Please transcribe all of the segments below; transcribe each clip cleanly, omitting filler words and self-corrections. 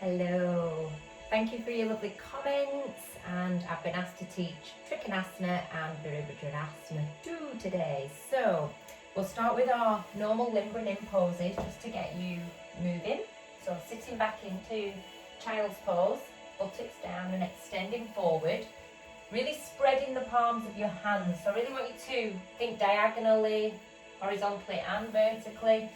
Hello. Thank you for your lovely comments, and I've been asked to teach Trikonasana and Virabhadrasana too today. So we'll start with our normal limber and in poses just to get you moving. So sitting back into child's pose, buttocks down and extending forward. Really spreading the palms of your hands. So I really want you to think diagonally, horizontally and vertically.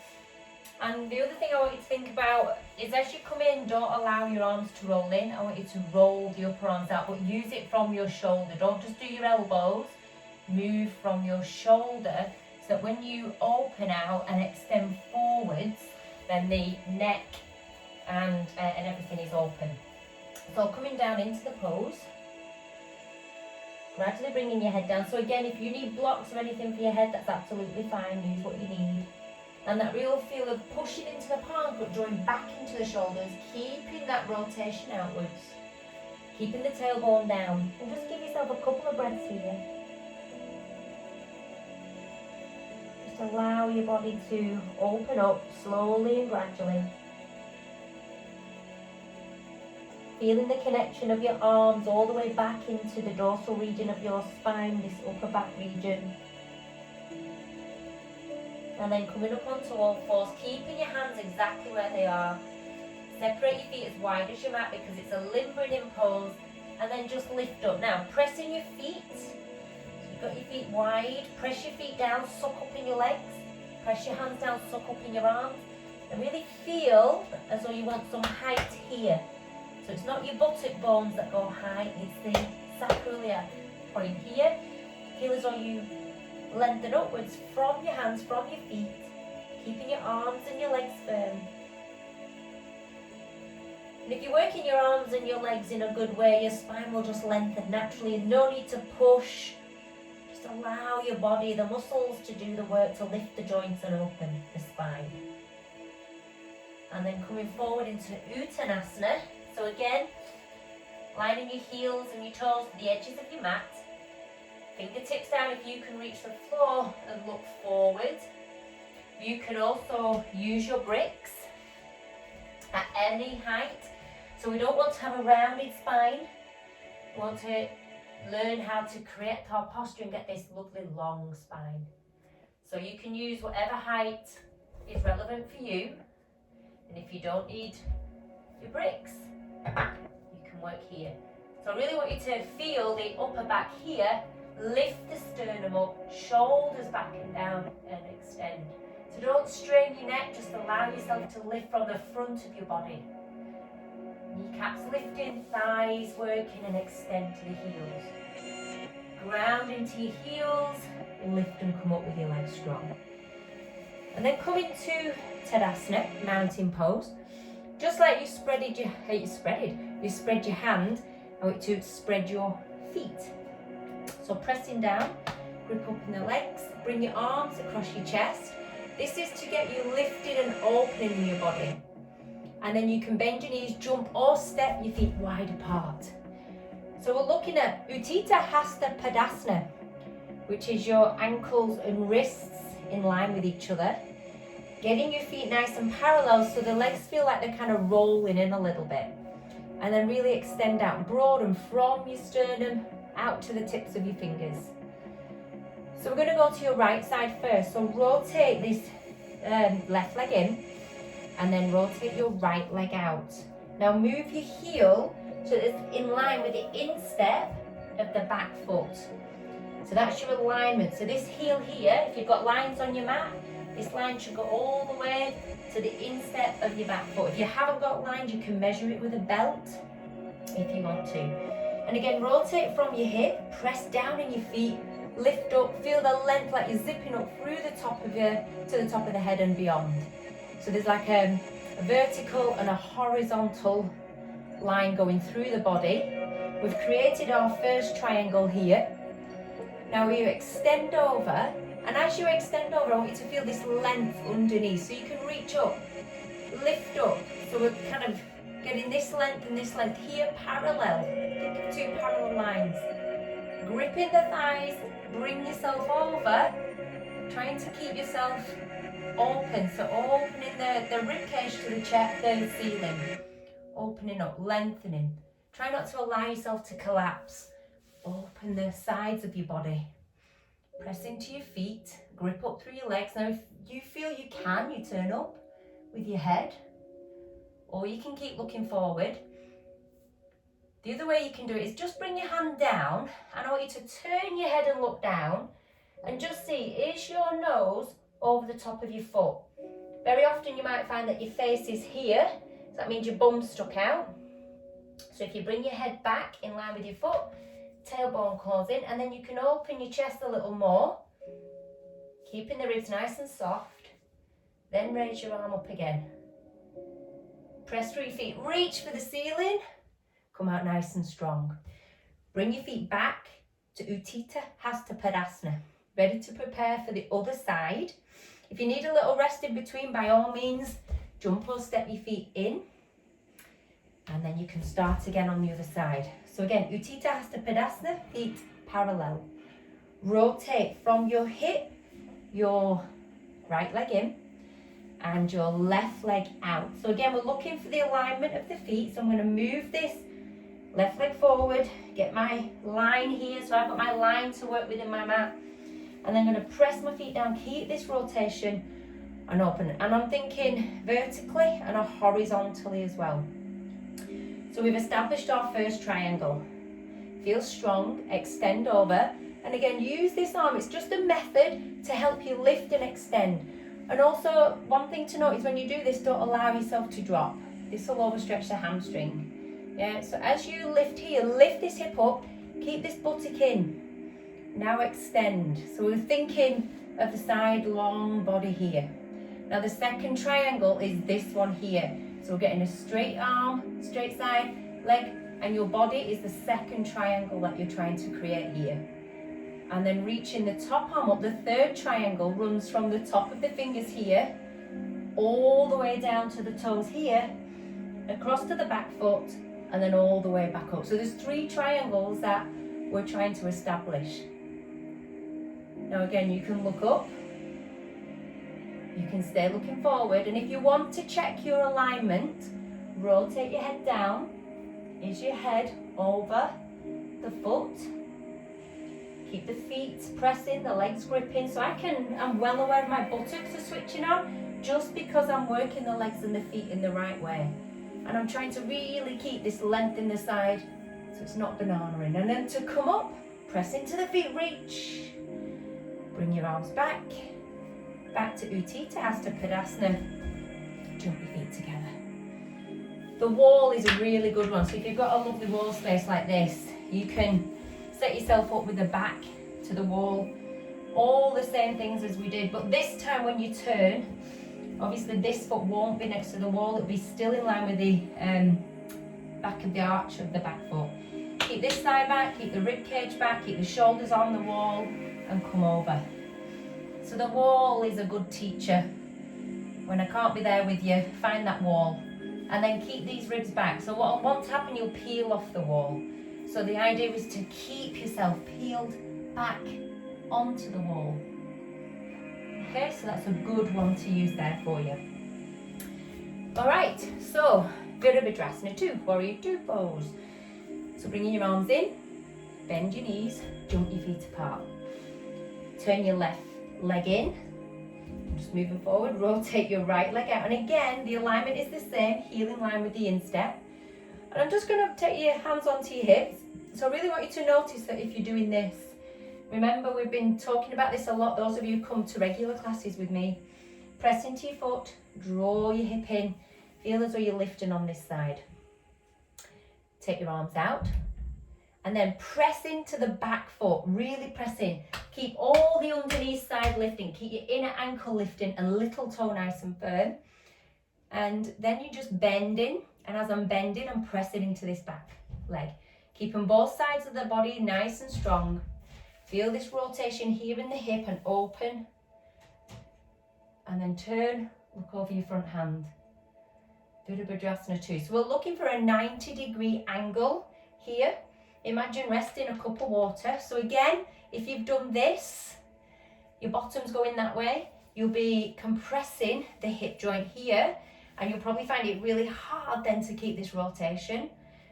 And the other thing I want you to think about is as you come in, don't allow your arms to roll in. I want you to roll the upper arms out, but use it from your shoulder. Don't just do your elbows. Move from your shoulder so that when you open out and extend forwards, then the neck and everything is open. So coming down into the pose. Gradually bringing your head down. So again, if you need blocks or anything for your head, that's absolutely fine. Use what you need. And that real feel of pushing into the palms but drawing back into the shoulders, keeping that rotation outwards. Keeping the tailbone down. And just give yourself a couple of breaths here. Just allow your body to open up slowly and gradually. Feeling the connection of your arms all the way back into the dorsal region of your spine, this upper back region. And then coming up onto all fours, keeping your hands exactly where they are. Separate your feet as wide as your mat because it's a limber and in pose. And then just lift up. Now pressing your feet. So you've got your feet wide. Press your feet down, suck up in your legs. Press your hands down, suck up in your arms. And really feel as though you want some height here. So it's not your buttock bones that go high, it's the sacroiliac point here. Feel as though you lengthen upwards from your hands, from your feet, keeping your arms and your legs firm. And if you're working your arms and your legs in a good way, your spine will just lengthen naturally. No need to push. Just allow your body, the muscles to do the work to lift the joints and open the spine. And then coming forward into Uttanasana. So again, lining your heels and your toes to the edges of your mat. Fingertips down if you can reach the floor and look forward. You can also use your bricks at any height. So we don't want to have a rounded spine. We want to learn how to create our posture and get this lovely long spine. So you can use whatever height is relevant for you. And if you don't need your bricks, you can work here. So I really want you to feel the upper back here. Lift the sternum up, shoulders back and down and extend. So don't strain your neck, just allow yourself to lift from the front of your body. Kneecaps lifting, thighs working and extend to the heels. Ground into your heels, lift and come up with your legs strong. And then come into Tadasana, mountain pose. Just like you spread your hand, I want you to spread your feet. So pressing down, grip up in the legs, bring your arms across your chest. This is to get you lifted and opening in your body. And then you can bend your knees, jump or step your feet wide apart. So we're looking at Utthita Hasta Padsana, which is your ankles and wrists in line with each other. Getting your feet nice and parallel so the legs feel like they're kind of rolling in a little bit. And then really extend out, broaden from your sternum out to the tips of your fingers. So we're going to go to your right side first. So rotate this left leg in and then rotate your right leg out. Now move your heel so that it's in line with the instep of the back foot. So that's your alignment. So this heel here, if you've got lines on your mat, this line should go all the way to the instep of your back foot. If you haven't got lines, you can measure it with a belt if you want to. And again, rotate from your hip, press down in your feet, lift up, feel the length like you're zipping up through the top of to the top of the head and beyond. So there's like a vertical and a horizontal line going through the body. We've created our first triangle here. Now you extend over, and as you extend over, I want you to feel this length underneath. So you can reach up, lift up. So we're kind of getting this length and this length here parallel. Think of two parallel lines. Gripping the thighs, bring yourself over, trying to keep yourself open. So opening the rib cage to the chest, the ceiling. opening up, lengthening. Try not to allow yourself to collapse. Open the sides of your body. Press into your feet, grip up through your legs. Now if you feel you can, you turn up with your head, or you can keep looking forward. The other way you can do it is just bring your hand down, and I want you to turn your head and look down, and just see, is your nose over the top of your foot? Very often you might find that your face is here, so that means your bum's stuck out. So if you bring your head back in line with your foot, tailbone calls in, and then you can open your chest a little more, keeping the ribs nice and soft. Then raise your arm up again. Press through your feet, reach for the ceiling, come out nice and strong. Bring your feet back to Utthita Hasta Padsana, ready to prepare for the other side. If you need a little rest in between, by all means, jump or step your feet in, and then you can start again on the other side. So again, Utthita Hasta Padsana, feet parallel. Rotate from your hip, your right leg in, and your left leg out. So again, we're looking for the alignment of the feet. So I'm going to move this left leg forward, get my line here. So I've got my line to work with in my mat. And then I'm going to press my feet down, keep this rotation and open. And I'm thinking vertically and horizontally as well. So we've established our first triangle. Feel strong, extend over. And again, use this arm. It's just a method to help you lift and extend. And also, one thing to note is when you do this, don't allow yourself to drop. This will overstretch the hamstring. Yeah, so as you lift here, lift this hip up, keep this buttock in. Now extend. So we're thinking of the side long body here. Now the second triangle is this one here. So we're getting a straight arm, straight side, leg, and your body is the second triangle that you're trying to create here. And then reaching the top arm up, the third triangle runs from the top of the fingers here, all the way down to the toes here, across to the back foot, and then all the way back up. So there's 3 triangles that we're trying to establish. Now again, you can look up, you can stay looking forward, and if you want to check your alignment, rotate your head down. Is your head over the foot? Keep the feet pressing, the legs gripping. So I'm well aware my buttocks are switching on just because I'm working the legs and the feet in the right way. And I'm trying to really keep this length in the side so it's not banana-ing. And then to come up, press into the feet, reach. Bring your arms back to Utthita Hasta Padsana. Jump your feet together. The wall is a really good one. So if you've got a lovely wall space like this, you can set yourself up with the back to the wall. All the same things as we did, but this time when you turn, obviously this foot won't be next to the wall, it'll be still in line with the back of the arch of the back foot. Keep this side back, keep the rib cage back, keep the shoulders on the wall, and come over. So the wall is a good teacher. When I can't be there with you, find that wall. And then keep these ribs back. So what I want to happen, you'll peel off the wall. So the idea is to keep yourself peeled back onto the wall. Okay, so that's a good one to use there for you. All right, so Virabhadrasana 2, Warrior 2 pose. So bringing your arms in, bend your knees, jump your feet apart. Turn your left leg in, just moving forward, rotate your right leg out. And again, the alignment is the same, heel in line with the instep. And I'm just going to take your hands onto your hips. So I really want you to notice that if you're doing this, remember we've been talking about this a lot, those of you who come to regular classes with me. Press into your foot, draw your hip in, feel as though you're lifting on this side. Take your arms out, and then press into the back foot, really press in. Keep all the underneath side lifting, keep your inner ankle lifting and little toe nice and firm. And then you're just bending, and as I'm bending, I'm pressing into this back leg. Keeping both sides of the body nice and strong. Feel this rotation here in the hip and open. And then turn, look over your front hand. Virabhadrasana 2. So we're looking for a 90-degree angle here. Imagine resting a cup of water. So again, if you've done this, your bottom's going that way, you'll be compressing the hip joint here. And you'll probably find it really hard then to keep this rotation,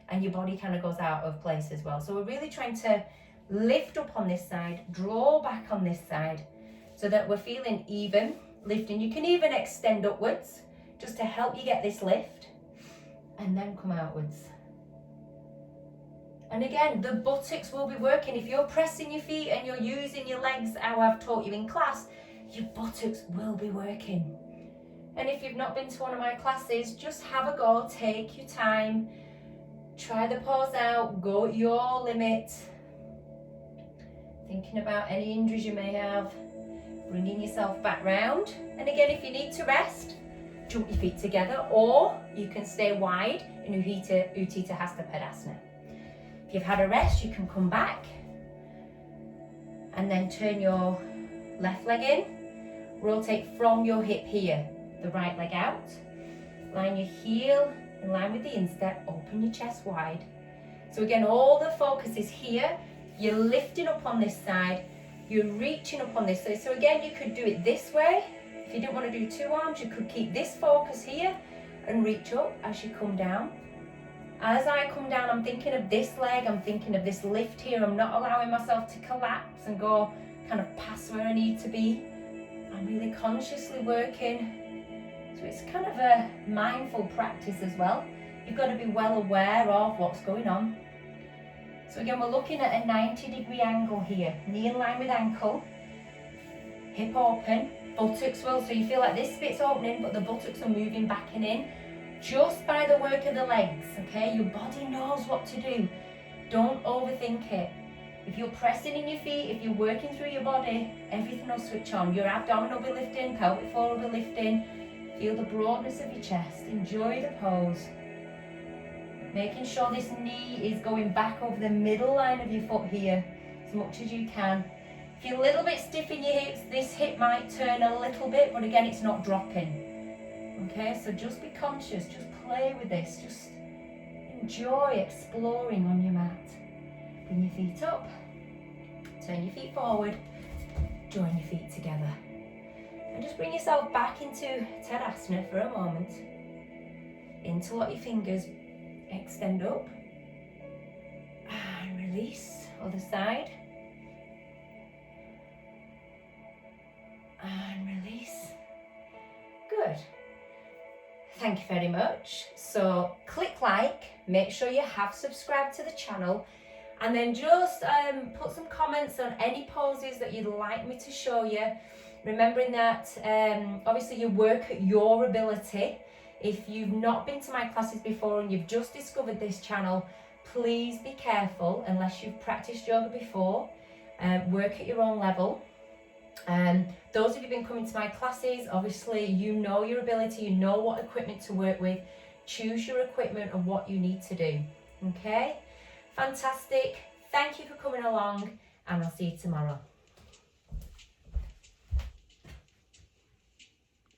and your body kind of goes out of place as well. So we're really trying to lift up on this side, draw back on this side, so that we're feeling even, lifting. You can even extend upwards just to help you get this lift, and then come outwards. And again, the buttocks will be working. If you're pressing your feet and you're using your legs how I've taught you in class, your buttocks will be working. And if you've not been to one of my classes, just have a go, take your time, try the pose out, go at your limit. Thinking about any injuries you may have, bringing yourself back round. And again, if you need to rest, jump your feet together, or you can stay wide in Utthita Hasta Padsana. If you've had a rest, you can come back and then turn your left leg in, rotate from your hip here, the right leg out, line your heel in line with the instep, open your chest wide. So again, all the focus is here. You're lifting up on this side, you're reaching up on this side. So again, you could do it this way. If you didn't want to do two arms, you could keep this focus here and reach up as you come down. As I come down, I'm thinking of this leg, I'm thinking of this lift here. I'm not allowing myself to collapse and go kind of past where I need to be. I'm really consciously working. So it's kind of a mindful practice as well. You've got to be well aware of what's going on. So again, we're looking at a 90-degree angle here. Knee in line with ankle, hip open, buttocks will, so you feel like this bit's opening, but the buttocks are moving back and in. Just by the work of the legs, okay? Your body knows what to do. Don't overthink it. If you're pressing in your feet, if you're working through your body, everything will switch on. Your abdomen will be lifting, pelvic floor will be lifting. Feel the broadness of your chest. Enjoy the pose. Making sure this knee is going back over the middle line of your foot here as much as you can. If you're a little bit stiff in your hips, this hip might turn a little bit, but again, it's not dropping. Okay, so just be conscious, just play with this, just enjoy exploring on your mat. Bring your feet up, turn your feet forward, join your feet together. And just bring yourself back into Tadasana for a moment. Interlock your fingers, extend up, and release, other side. And release. Good. Thank you very much. So click like, make sure you have subscribed to the channel, and then just put some comments on any poses that you'd like me to show you. Remembering that obviously you work at your ability. If you've not been to my classes before and you've just discovered this channel, please be careful unless you've practiced yoga before. Work at your own level. Those of you who've been coming to my classes, obviously you know your ability, you know what equipment to work with. Choose your equipment and what you need to do. Okay? Fantastic. Thank you for coming along, and I'll see you tomorrow.